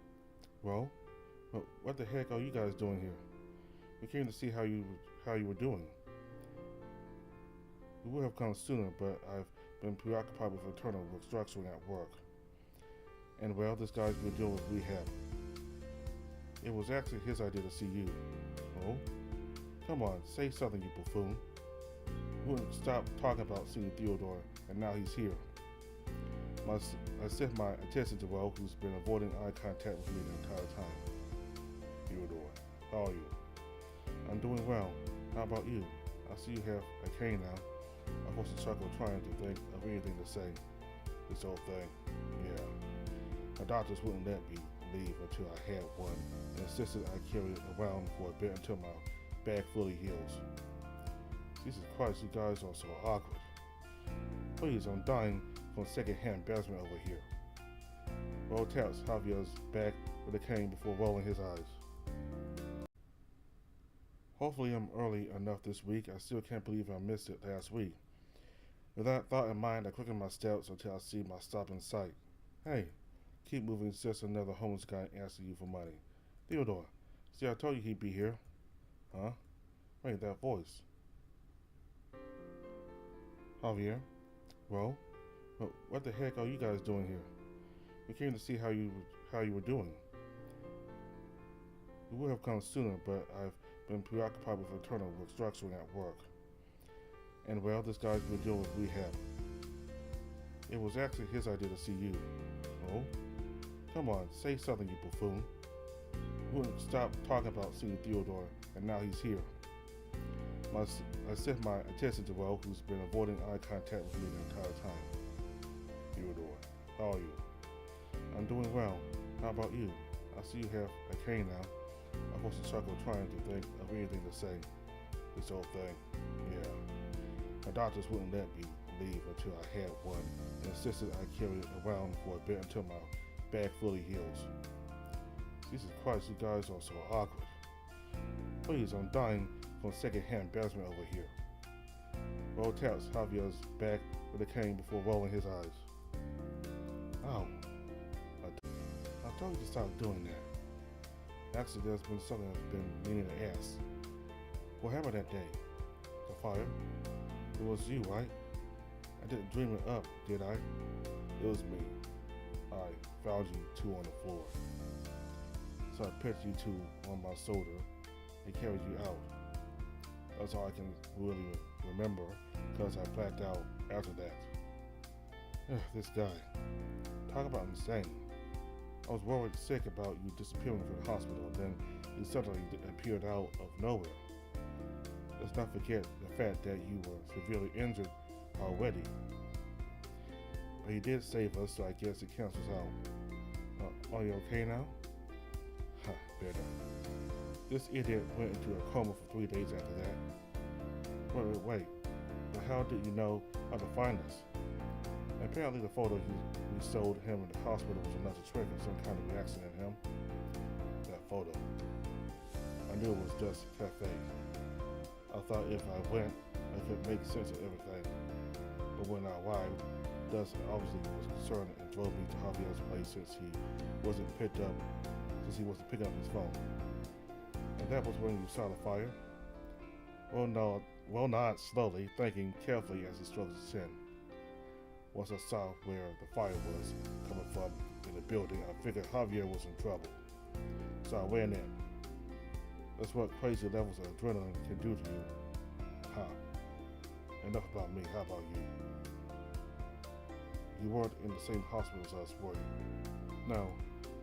Well, what the heck are you guys doing here? We came to see how you were doing. We would have come sooner, but I've been preoccupied with internal restructuring at work. And well, this guy's been dealing with rehab. It was actually his idea to see you. Oh? Come on, say something, you buffoon. You wouldn't stop talking about seeing Theodore, and now he's here. I set my attention to Will, who's been avoiding eye contact with me the entire time. Theodore, how are you? I'm doing well. How about you? I see you have a cane now. I forced a chuckle trying to think of anything to say. This whole thing, yeah. My doctors wouldn't let me leave until I had one, and insisted I carry it around for a bit until my back fully heals. Jesus Christ, you guys are so awkward. Please, I'm dying from second-hand embarrassment over here. Will taps Javier's back with a cane before rolling his eyes. Hopefully I'm early enough this week. I still can't believe I missed it last week. With that thought in mind, I quicken my steps until I see my stop in sight. Hey, keep moving, it's just another homeless guy asking you for money. Theodore, see, I told you he'd be here. Huh? Wait, that voice. Javier? Well, what the heck are you guys doing here? We came to see how you were doing. We would have come sooner, but I've been preoccupied with internal restructuring at work. And well, this guy's been dealing with rehab. It was actually his idea to see you. Oh? Come on, say something, you buffoon. You wouldn't stop talking about seeing Theodore, and now he's here. I set my attention to Will, who's been avoiding eye contact with me the entire time. Theodore, how are you? I'm doing well. How about you? I see you have a cane now. I forced a chuckle trying to think of anything to say. This whole thing, yeah. My doctors wouldn't let me leave until I had one, and insisted I carry it around for a bit until my back fully heals. Jesus Christ, you guys are so awkward. Please, I'm dying from secondhand embarrassment over here. Roll taps Javier's back with a cane before rolling his eyes. Ow. I told you to stop doing that. Actually, there's been something I've been meaning to ask. What happened that day? The fire? It was you, right? I didn't dream it up, did I? It was me. I found you two on the floor. So I picked you two on my shoulder and carried you out. That's all I can really remember because I blacked out after that. This guy. Talk about insane. I was worried sick about you disappearing from the hospital, then you suddenly appeared out of nowhere. Let's not forget the fact that you were severely injured already. But you did save us, so I guess it cancels out. Are you okay now? Better. This idiot went into a coma for 3 days after that. Wait. But how did you know how to find us? Apparently the photo we sold him in the hospital was enough to trigger some kind of reaction in him. That photo. I knew it was just cafe. I thought if I went, I could make sense of everything. But when I arrived, Dust obviously was concerned and drove me to Javier's place since he wasn't picking up his phone. And that was when you saw the fire? Well, not slowly, thinking carefully as he stroked his chin. Once I saw where the fire was coming from in the building, I figured Javier was in trouble. So I ran in. That's what crazy levels of adrenaline can do to you. Enough about me, how about you? You weren't in the same hospital as us, were you? No.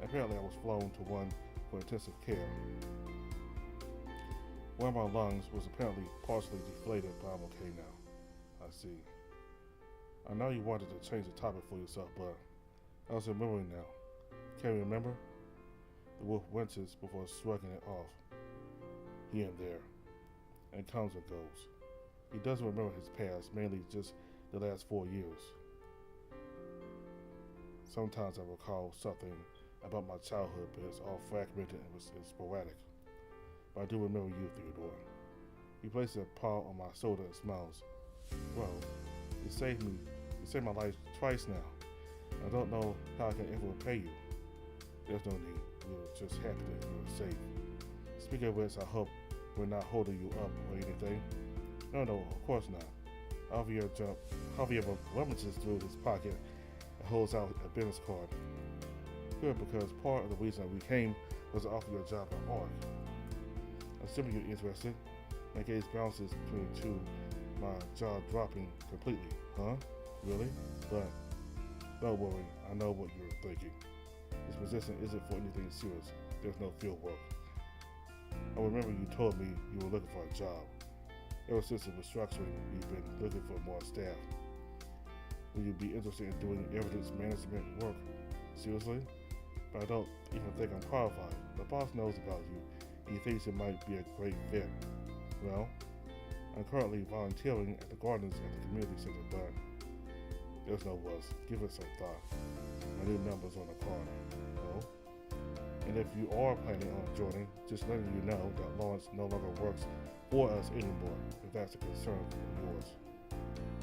Apparently I was flown to one for intensive care. One of my lungs was apparently partially deflated, but I'm okay now. I see. I know you wanted to change the topic for yourself, but I was remembering now. Can you remember? The wolf winces before shrugging it off. Here and there. And comes and goes. He doesn't remember his past, mainly just the last 4 years. Sometimes I recall something about my childhood, but it's all fragmented and it's sporadic. But I do remember you, Theodore. He places a paw on my shoulder and smiles. Well, you saved me. You saved my life twice now. I don't know how I can ever repay you. There's no need. We're just happy that you were safe. Speaking of which, I hope we're not holding you up or anything. No, of course not. Javier rummages through his pocket and holds out a business card. Good, because part of the reason we came was to offer you a job at ARC. Assuming you're interested, my gaze bounces between the two, my jaw dropping completely. Huh? Really? But don't worry, I know what you're thinking. This position isn't for anything serious. There's no field work. I remember you told me you were looking for a job. Ever since the restructuring, you've been looking for more staff. Will you be interested in doing evidence management work? Seriously? But I don't even think I'm qualified. The boss knows about you. He thinks it might be a great fit. Well, I'm currently volunteering at the gardens at the community center, but there's no rush. Give it some thought. My new number's on the card. No? And if you are planning on joining, just letting you know that Lawrence no longer works for us anymore, if that's a concern of yours.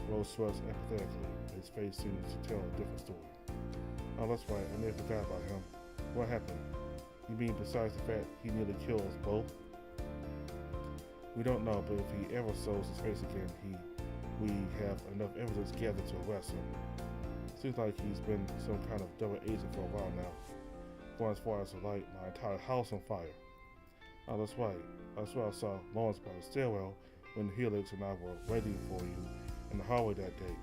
Rose shrugs empathetically. His face seems to tell a different story. Oh, that's right. I never forgot about him. What happened? You mean besides the fact he nearly killed us both? We don't know, but if he ever shows his face again, we have enough evidence gathered to arrest him. Seems like he's been some kind of double agent for a while now. Going as far as to light my entire house on fire. Oh, that's right. That's why I saw Lawrence by the stairwell when Helix and I were waiting for you in the hallway that day.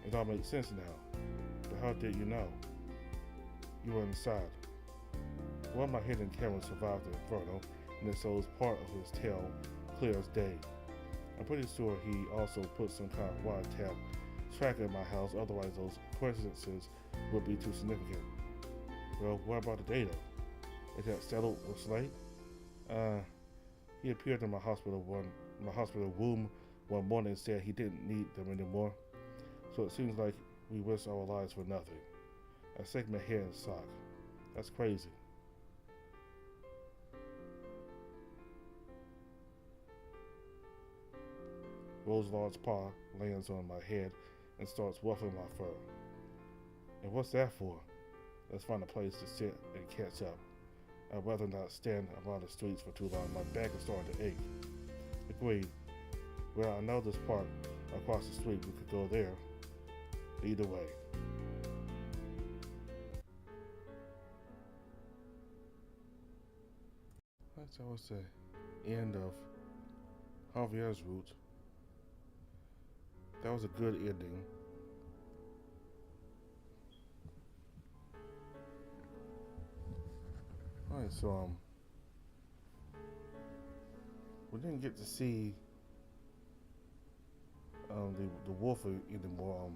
It all makes sense now. But how did you know? You were inside. One of my hidden cameras survived the inferno, and it shows part of his tail clear as day. I'm pretty sure he also put some kind of wiretap tracker in my house, otherwise those coincidences would be too significant. Well, what about the data? Is that settled with Slate? He appeared in my hospital room one morning and said he didn't need them anymore. So it seems like we risked our lives for nothing. I shake my head in shock. That's crazy. Roselard's paw lands on my head and starts ruffling my fur. And what's that for? Let's find a place to sit and catch up. I'd rather not stand around the streets for too long. My back is starting to ache. Agreed. Well, I know this park across the street. We could go there. Either way. That's always the end of Javier's route. That was a good ending. Alright, so we didn't get to see the wolf anymore.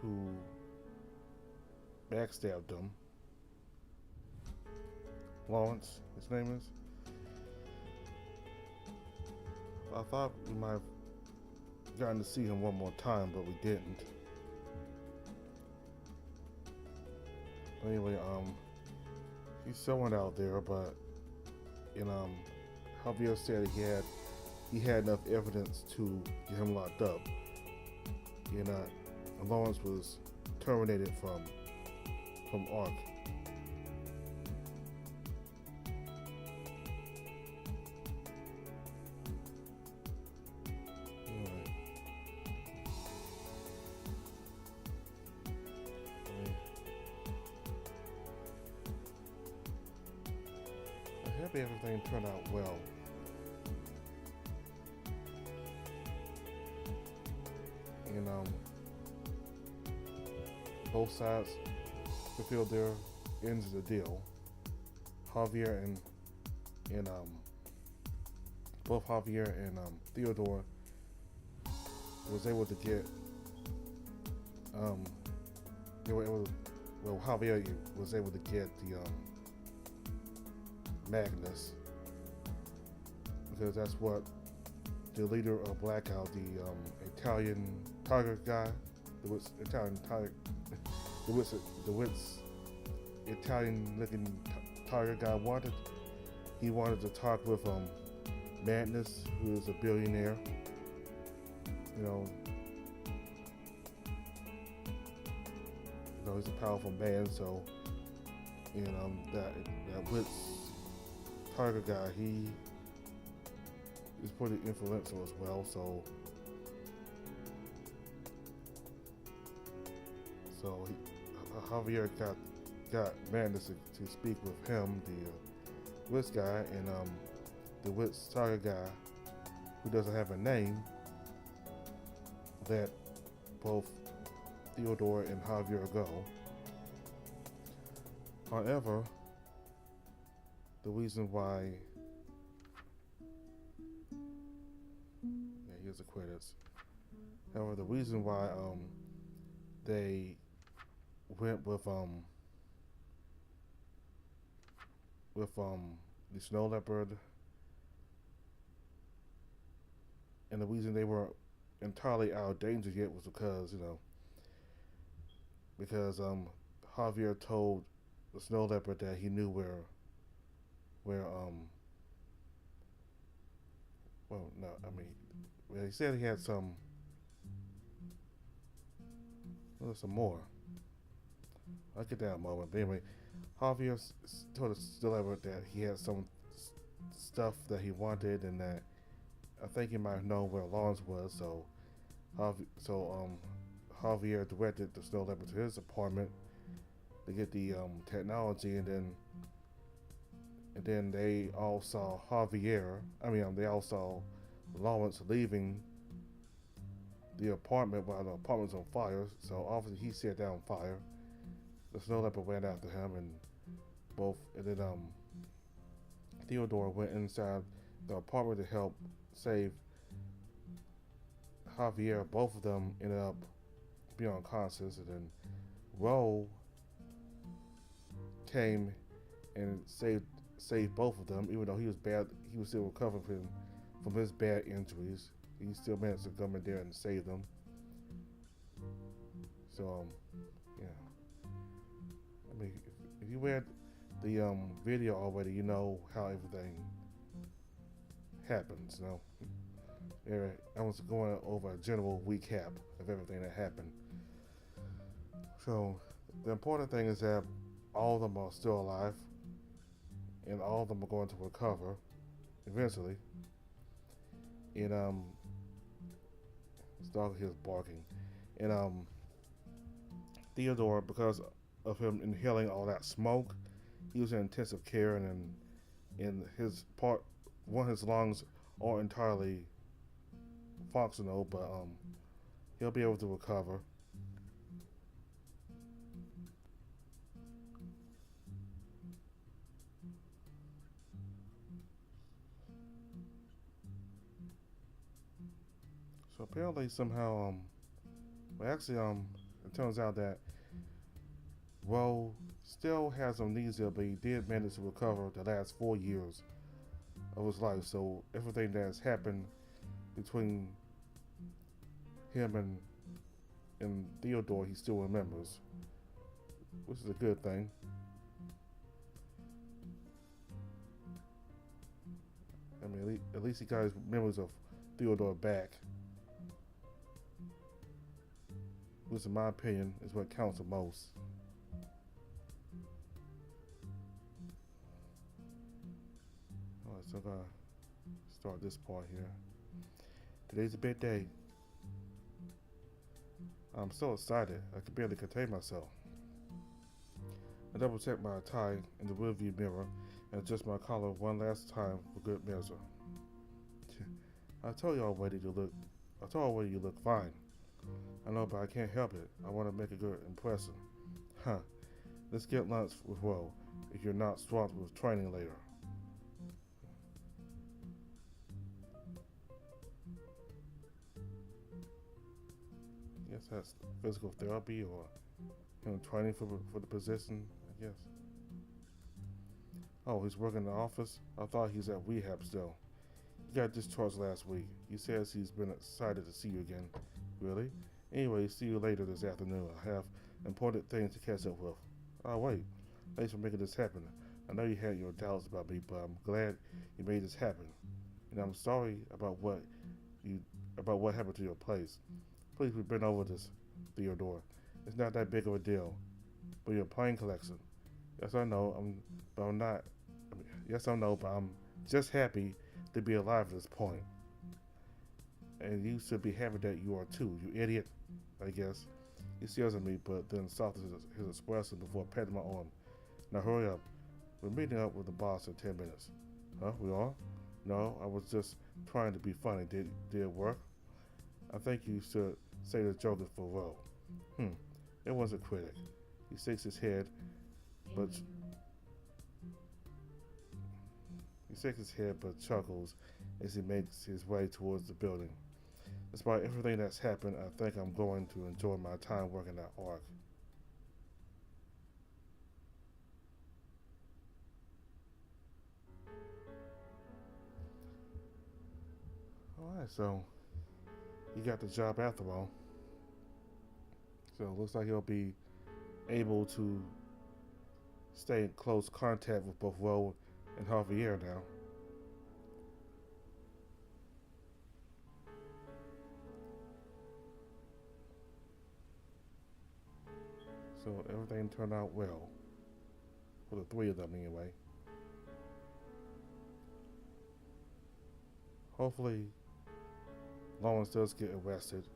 Who backstabbed him? Lawrence, his name is. I thought we might have gotten to see him one more time, but we didn't. But anyway, he's someone out there, but Javier said he had enough evidence to get him locked up. Lawrence was terminated from ARC. I hope everything turned out well. Both sides fulfilled their ends of the deal. Javier and both Javier and Theodore was able to get Javier was able to get the Magnus, because that's what the leader of Blackout, the Italian tiger guy, the Italian-looking tiger guy wanted. He wanted to talk with Magnus, who is a billionaire. He's a powerful man. So, that Wits tiger guy, he is pretty influential as well. So Javier got Magnus to speak with him, the Wits guy, and the Wits tiger guy, who doesn't have a name, let both Theodore and Javier go. However, the reason why, here's the credits. However, the reason why they went with the snow leopard, and the reason they weren't entirely out of danger yet was because Javier told the snow leopard that he knew where he said he had some more. I'll get that in a moment. But anyway, Javier told the snow leopard that he had some stuff that he wanted, and that I think he might have known where Lawrence was. So Javier directed the snow leopard to his apartment to get the technology, and then they all saw they all saw Lawrence leaving the apartment while the apartment was on fire. So obviously he set that on fire. The snow leopard ran after him, and then Theodore went inside the apartment to help save Javier. Both of them ended up being unconscious, and then Roe came and saved both of them, even though he was bad. He was still recovering from his bad injuries. He still managed to come in there and save them. So, if you read the video already, you know how everything happens. I was going over a general recap of everything that happened. So the important thing is that all of them are still alive, and all of them are going to recover eventually. And his dog here is barking. And Theodore, because of him inhaling all that smoke, he was in intensive care, and in his part, one of his lungs aren't entirely functional, but he'll be able to recover. So apparently somehow well actually it turns out that Ro still has amnesia, but he did manage to recover the last 4 years of his life. So everything that has happened between him and Theodore, he still remembers, which is a good thing. I mean, at least he got his memories of Theodore back, which in my opinion is what counts the most. Alright, so I'm gonna start this part here. Today's a big day. I'm so excited I can barely contain myself. I double check my tie in the rearview mirror and adjust my collar one last time for good measure. I told you already you look fine. I know, but I can't help it. I want to make a good impression. Huh. Let's get lunch with Ro, if you're not swamped with training later. I guess that's physical therapy or training for the position, I guess. Oh, he's working in the office? I thought he's at rehab still. He got discharged last week. He says he's been excited to see you again. Really? Anyway, see you later this afternoon. I have important things to catch up with. Oh, wait. Thanks for making this happen. I know you had your doubts about me, but I'm glad you made this happen. And I'm sorry about what happened to your place. Please, we've been over this, Theodore. It's not that big of a deal. But your plane collection. Yes, I know. Yes, I know, but I'm just happy to be alive at this point. And you should be happy that you are too, you idiot, I guess. He stares at me, but then softens his expression before patting my arm. Now hurry up. We're meeting up with the boss in 10 minutes. Huh? We are? No, I was just trying to be funny. Did it work? I think you should say the joke is for Ro. It was a critic. He shakes his head, but chuckles as he makes his way towards the building. Despite everything that's happened, I think I'm going to enjoy my time working at ARC. Alright, so he got the job after all. So it looks like he'll be able to stay in close contact with both Ro and Javier now. So everything turned out well. For the three of them anyway. Hopefully Lawrence does get arrested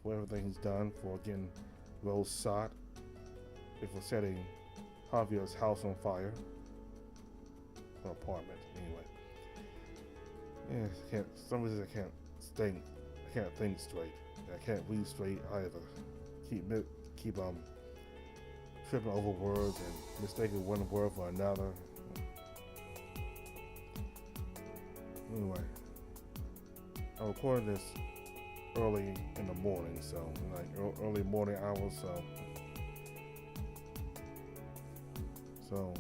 for everything he's done, for getting Rose shot, and for setting Javier's house on fire. Or apartment, anyway. Yeah, some reason I can't think straight. I can't read straight either. Keep tripping over words and mistaking one word for another. Anyway, I'm recording this early in the morning, so like early morning hours, so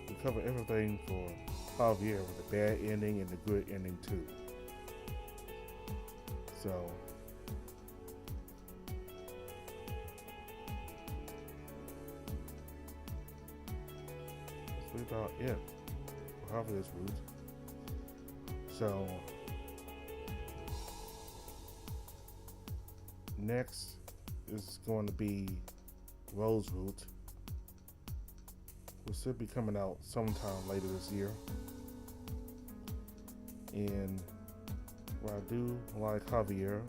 we cover everything for Javier, with the bad ending and the good ending too. So that's about it for Javier's route. So next is going to be Rose route, which should be coming out sometime later this year. And what I do like Javier,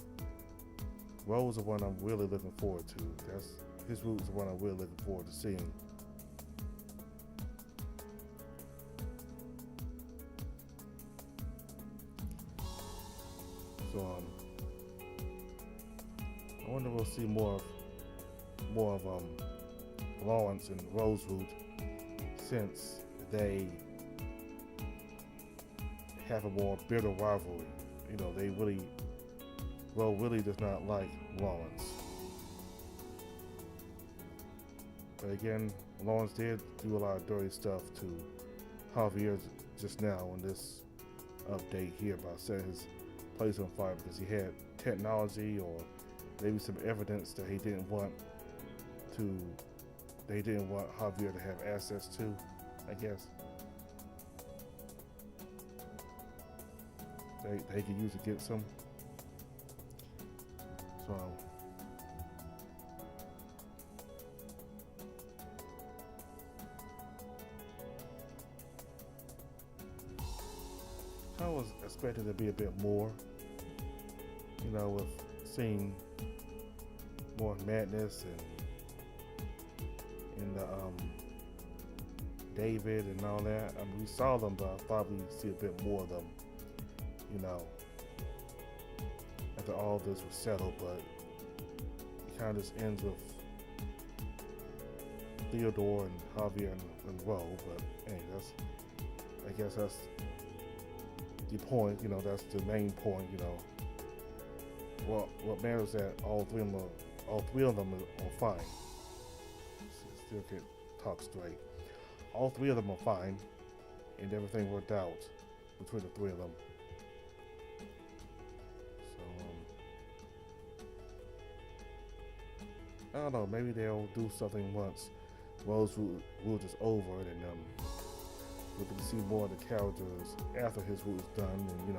Rose is the one I'm really looking forward to. That's his route is the one I'm really looking forward to seeing. So I wonder if we'll see more of Lawrence and Rose route, since they have a more bitter rivalry. You know, really does not like Lawrence. But again, Lawrence did do a lot of dirty stuff to Javier just now in this update here about setting his place on fire because he had technology or maybe some evidence that he didn't want Javier to have access to, I guess. They could use against him. So I was expecting to be a bit more, with seeing more madness and David and all that. I mean, we saw them, but I thought we'd see a bit more of them, after all this was settled. But it kind of just ends with Theodore and Javier and Ro. But hey, I guess that's the point. That's the main point. What matters is that all three of them are fine. Still can't talk straight. All three of them are fine, and everything worked out between the three of them. So I don't know. Maybe they'll do something once Rose route is over, and we can see more of the characters after his route is done, and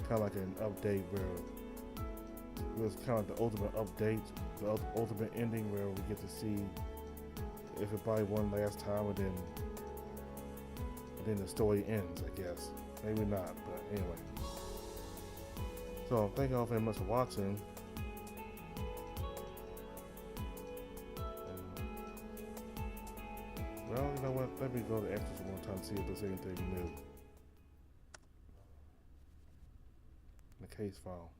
kind of like an update where it was kind of the ultimate update, the ultimate ending where we get to see everybody one last time, and then the story ends, I guess. Maybe not, but anyway. So thank you all very much for watching. Well, you know what? Let me go to extras one time to see if there's anything new. The case file.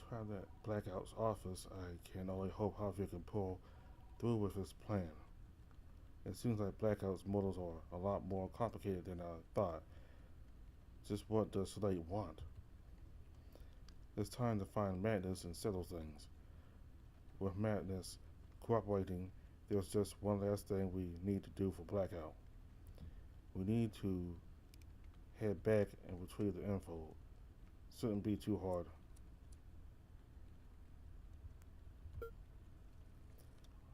From that Blackout's office, I can only hope Javier can pull through with his plan. It seems like Blackout's motives are a lot more complicated than I thought. Just what does Slate want? It's time to find Madness and settle things. With Madness cooperating, there's just one last thing we need to do for Blackout. We need to head back and retrieve the info. Shouldn't be too hard.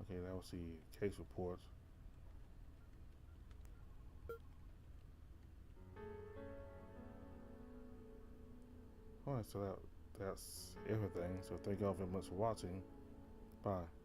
Okay, that was the case report. Alright, so that's everything. So thank y'all very much for watching. Bye.